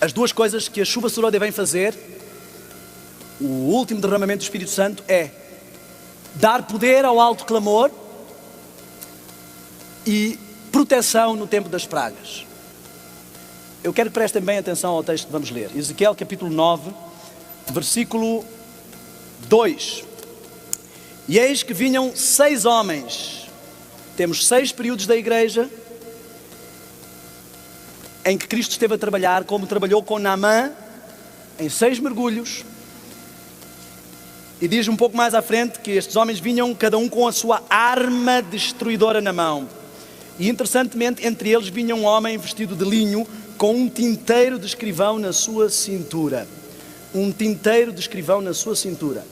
as duas coisas que a chuva serôdia vem fazer, o último derramamento do Espírito Santo, é dar poder ao alto clamor e proteção no tempo das pragas. Eu quero que prestem bem atenção ao texto que vamos ler. Ezequiel capítulo 9, versículo 2. E eis que vinham 6 homens. Temos 6 períodos da igreja em que Cristo esteve a trabalhar, como trabalhou com Naamã, em 6 mergulhos. E diz um pouco mais à frente que estes homens vinham cada um com a sua arma destruidora na mão. E interessantemente, entre eles vinha um homem vestido de linho com um tinteiro de escrivão na sua cintura. Um tinteiro de escrivão na sua cintura.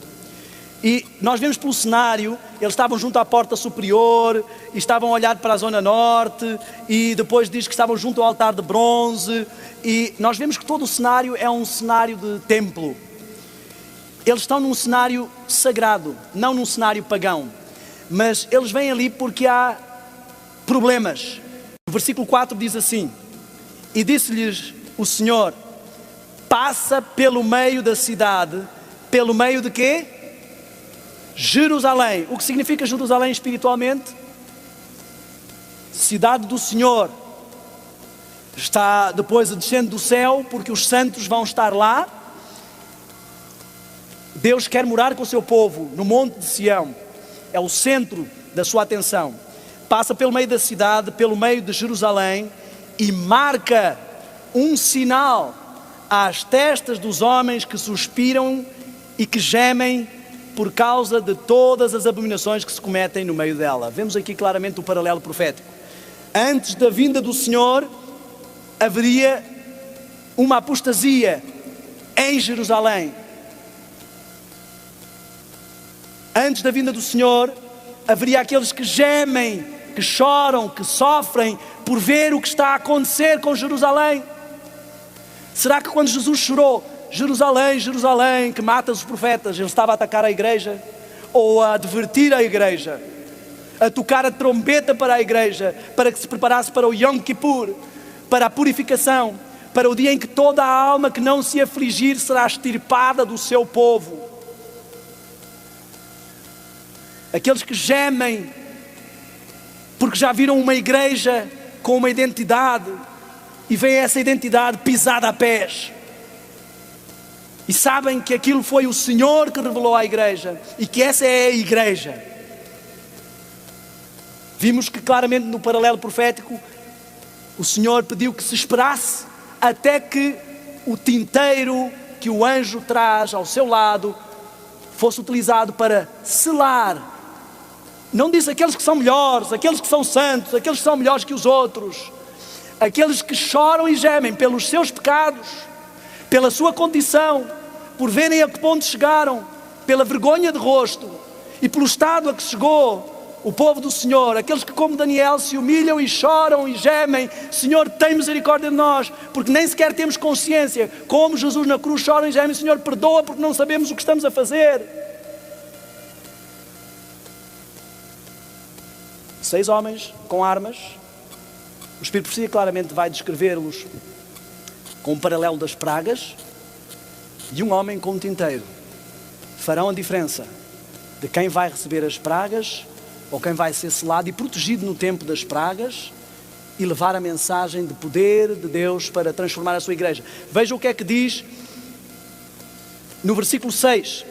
E nós vemos pelo cenário, eles estavam junto à porta superior, e estavam a olhar para a zona norte, e depois diz que estavam junto ao altar de bronze, e nós vemos que todo o cenário é um cenário de templo. Eles estão num cenário sagrado, não num cenário pagão, mas eles vêm ali porque há problemas. O versículo 4 diz assim: e disse-lhes o Senhor, passa pelo meio da cidade, pelo meio de quê? Jerusalém. O que significa Jerusalém espiritualmente? Cidade do Senhor. Está depois descendo do céu, porque os santos vão estar lá. Deus quer morar com o seu povo no Monte de Sião. É o centro da sua atenção. Passa pelo meio da cidade, pelo meio de Jerusalém, e marca um sinal às testas dos homens que suspiram e que gemem por causa de todas as abominações que se cometem no meio dela. Vemos aqui claramente o paralelo profético. Antes da vinda do Senhor, haveria uma apostasia em Jerusalém. Antes da vinda do Senhor, haveria aqueles que gemem, que choram, que sofrem por ver o que está a acontecer com Jerusalém. Será que quando Jesus chorou, Jerusalém, Jerusalém, que matas os profetas, ele estava a atacar a igreja? Ou a advertir a igreja? A tocar a trombeta para a igreja, para que se preparasse para o Yom Kippur, para a purificação, para o dia em que toda a alma que não se afligir será extirpada do seu povo. Aqueles que gemem porque já viram uma igreja com uma identidade e veem essa identidade pisada a pés e sabem que aquilo foi o Senhor que revelou à igreja e que essa é a igreja. Vimos que claramente no paralelo profético o Senhor pediu que se esperasse até que o tinteiro que o anjo traz ao seu lado fosse utilizado para selar. Não diz aqueles que são melhores, aqueles que são santos, aqueles que são melhores que os outros. Aqueles que choram e gemem pelos seus pecados, pela sua condição, por verem a que ponto chegaram, pela vergonha de rosto e pelo estado a que chegou o povo do Senhor. Aqueles que, como Daniel, se humilham e choram e gemem: Senhor, tem misericórdia de nós, porque nem sequer temos consciência. Como Jesus na cruz choram e gemem: Senhor, perdoa, porque não sabemos o que estamos a fazer. 6 homens com armas. O Espírito de Profecia claramente vai descrevê-los com um paralelo das pragas, e um homem com um tinteiro. Farão a diferença de quem vai receber as pragas ou quem vai ser selado e protegido no tempo das pragas e levar a mensagem de poder de Deus para transformar a sua igreja. Veja o que é que diz no versículo 6.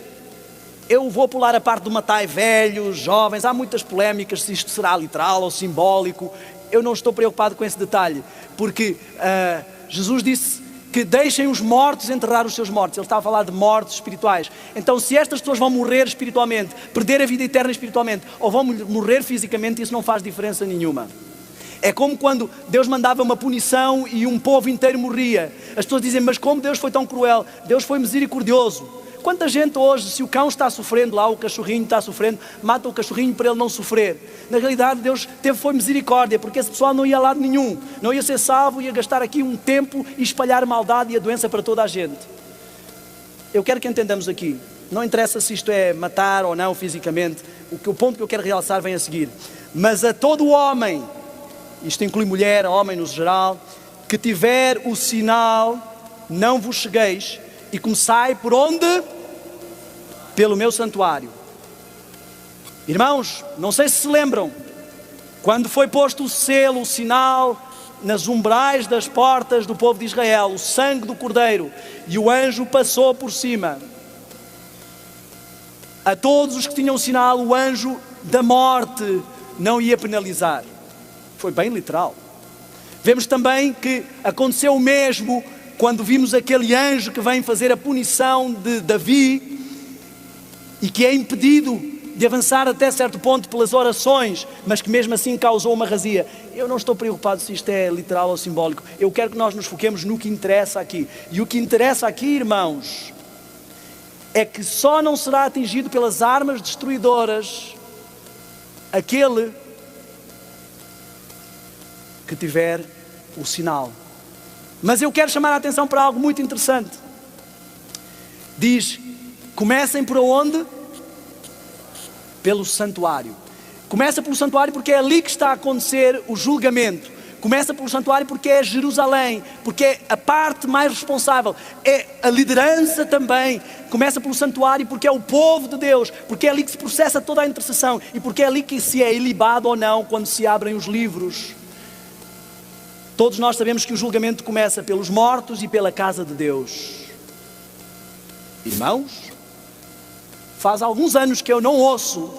Eu vou pular a parte do matai velhos, jovens. Há muitas polémicas se isto será literal ou simbólico. Eu não estou preocupado com esse detalhe, porque Jesus disse que deixem os mortos enterrar os seus mortos. Ele está a falar de mortes espirituais. Então, se estas pessoas vão morrer espiritualmente, perder a vida eterna espiritualmente, ou vão morrer fisicamente, isso não faz diferença nenhuma. É como quando Deus mandava uma punição e um povo inteiro morria. As pessoas dizem: mas como Deus foi tão cruel? Deus foi misericordioso. Quanta gente hoje, se o cão está sofrendo lá, o cachorrinho está sofrendo, mata o cachorrinho para ele não sofrer. Na realidade, Deus foi misericórdia, porque esse pessoal não ia a lado nenhum, não ia ser salvo, ia gastar aqui um tempo e espalhar maldade e a doença para toda a gente. Eu quero que entendamos aqui, não interessa se isto é matar ou não fisicamente, o ponto que eu quero realçar vem a seguir. Mas a todo homem, isto inclui mulher, homem no geral, que tiver o sinal não vos chegueis, e começai por onde? Pelo meu santuário. Irmãos, não sei se se lembram, quando foi posto o selo, o sinal, nas umbrais das portas do povo de Israel, o sangue do Cordeiro, e o anjo passou por cima. A todos os que tinham o sinal, o anjo da morte não ia penalizar. Foi bem literal. Vemos também que aconteceu o mesmo quando vimos aquele anjo que vem fazer a punição de Davi e que é impedido de avançar até certo ponto pelas orações, mas que mesmo assim causou uma razia. Eu não estou preocupado se isto é literal ou simbólico. Eu quero que nós nos foquemos no que interessa aqui. E o que interessa aqui, irmãos, é que só não será atingido pelas armas destruidoras aquele que tiver o sinal. Mas eu quero chamar a atenção para algo muito interessante. Diz, comecem por onde? Pelo santuário. Começa pelo santuário porque é ali que está a acontecer o julgamento. Começa pelo santuário porque é Jerusalém, porque é a parte mais responsável, é a liderança também. Começa pelo santuário porque é o povo de Deus, porque é ali que se processa toda a intercessão e porque é ali que se é ilibado ou não quando se abrem os livros. Todos nós sabemos que o julgamento começa pelos mortos e pela casa de Deus. Irmãos, faz alguns anos que eu não ouço,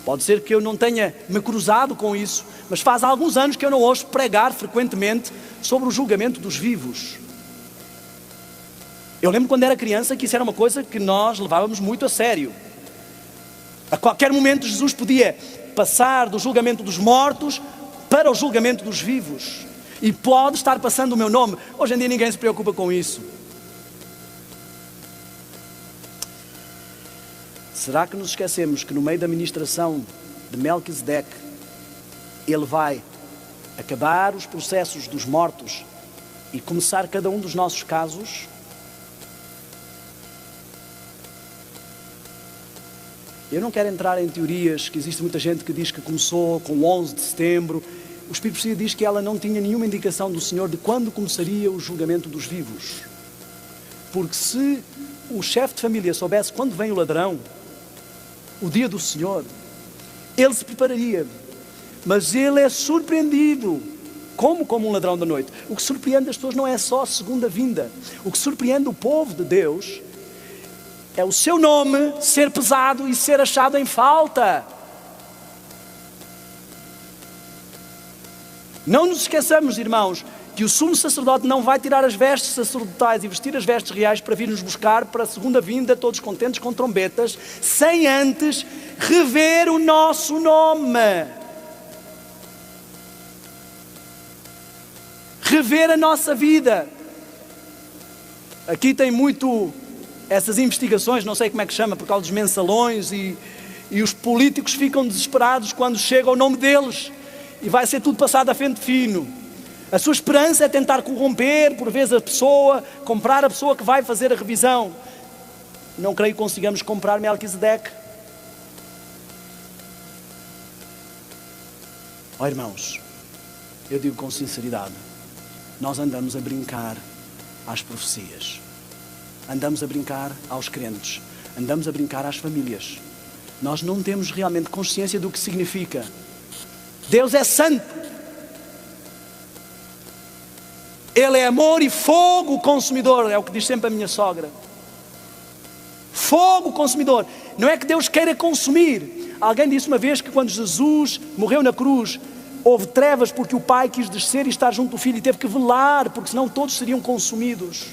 pode ser que eu não tenha me cruzado com isso, mas faz alguns anos que eu não ouço pregar frequentemente sobre o julgamento dos vivos. Eu lembro quando era criança que isso era uma coisa que nós levávamos muito a sério. A qualquer momento Jesus podia passar do julgamento dos mortos para o julgamento dos vivos. E pode estar passando o meu nome. Hoje em dia ninguém se preocupa com isso. Será que nos esquecemos que no meio da ministração de Melquisedeque, ele vai acabar os processos dos mortos e começar cada um dos nossos casos? Eu não quero entrar em teorias, que existe muita gente que diz que começou com o 11 de setembro. O Espírito Profecia diz que ela não tinha nenhuma indicação do Senhor de quando começaria o julgamento dos vivos. Porque se o chefe de família soubesse quando vem o ladrão, o dia do Senhor, ele se prepararia. Mas ele é surpreendido, como um ladrão da noite. O que surpreende as pessoas não é só a segunda vinda. O que surpreende o povo de Deus é o seu nome ser pesado e ser achado em falta. Não nos esqueçamos, irmãos, que o sumo sacerdote não vai tirar as vestes sacerdotais e vestir as vestes reais para vir nos buscar para a segunda vinda, todos contentes com trombetas, sem antes rever o nosso nome. Rever a nossa vida. Aqui tem muito essas investigações, não sei como é que chama, por causa dos mensalões e os políticos ficam desesperados quando chega o nome deles e vai ser tudo passado a fente fino. A sua esperança é tentar corromper, por vezes, a pessoa, comprar a pessoa que vai fazer a revisão. Não creio que consigamos comprar Melquisedeque. Ó irmãos, eu digo com sinceridade, nós andamos a brincar às profecias. Andamos a brincar aos crentes. Andamos a brincar às famílias. Nós não temos realmente consciência do que significa. Deus é santo. Ele é amor e fogo consumidor. É o que diz sempre a minha sogra. Fogo consumidor. Não é que Deus queira consumir. Alguém disse uma vez que quando Jesus morreu na cruz, houve trevas porque o Pai quis descer e estar junto do Filho e teve que velar, porque senão todos seriam consumidos.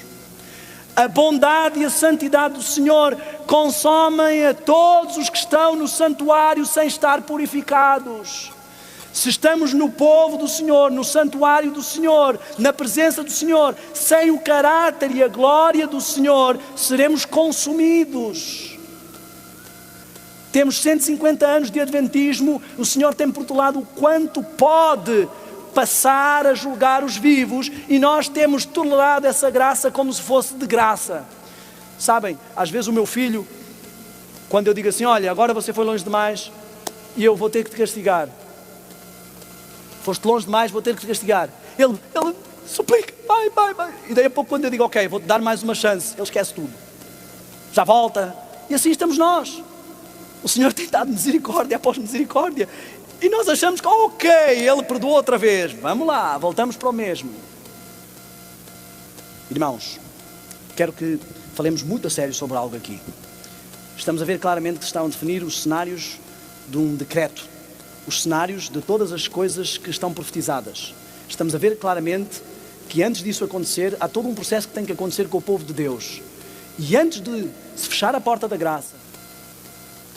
A bondade e a santidade do Senhor consomem a todos os que estão no santuário sem estar purificados. Se estamos no povo do Senhor, no santuário do Senhor, na presença do Senhor, sem o caráter e a glória do Senhor, seremos consumidos. Temos 150 anos de adventismo, o Senhor tem protelado o quanto pode passar a julgar os vivos e nós temos tolerado essa graça como se fosse de graça. Sabem, às vezes o meu filho, quando eu digo assim, olha, agora você foi longe demais e eu vou ter que te castigar. Foste longe demais, vou ter que te castigar. Ele suplica, vai. E daí a pouco, quando eu digo, ok, vou-te dar mais uma chance, ele esquece tudo. Já volta. E assim estamos nós. O Senhor tem dado misericórdia após misericórdia. E nós achamos que, ok, Ele perdoou outra vez. Vamos lá, voltamos para o mesmo. Irmãos, quero que falemos muito a sério sobre algo aqui. Estamos a ver claramente que estão a definir os cenários de um decreto. Os cenários de todas as coisas que estão profetizadas. Estamos a ver claramente que antes disso acontecer, há todo um processo que tem que acontecer com o povo de Deus. E antes de se fechar a porta da graça,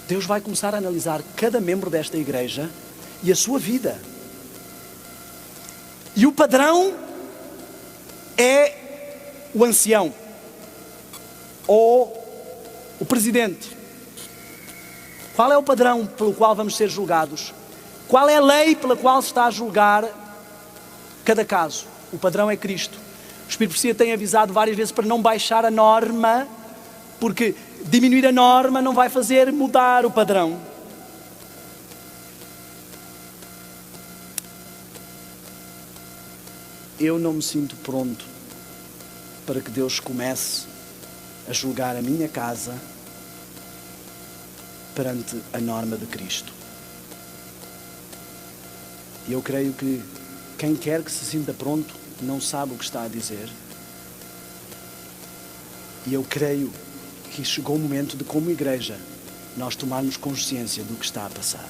Deus vai começar a analisar cada membro desta igreja e a sua vida. E o padrão é o ancião ou o presidente. Qual é o padrão pelo qual vamos ser julgados? Qual é a lei pela qual se está a julgar cada caso? O padrão é Cristo. O Espírito Profecia tem avisado várias vezes para não baixar a norma, porque diminuir a norma não vai fazer mudar o padrão. Eu não me sinto pronto para que Deus comece a julgar a minha casa perante a norma de Cristo. E eu creio que quem quer que se sinta pronto não sabe o que está a dizer. E eu creio que chegou o momento de, como igreja, nós tomarmos consciência do que está a passar.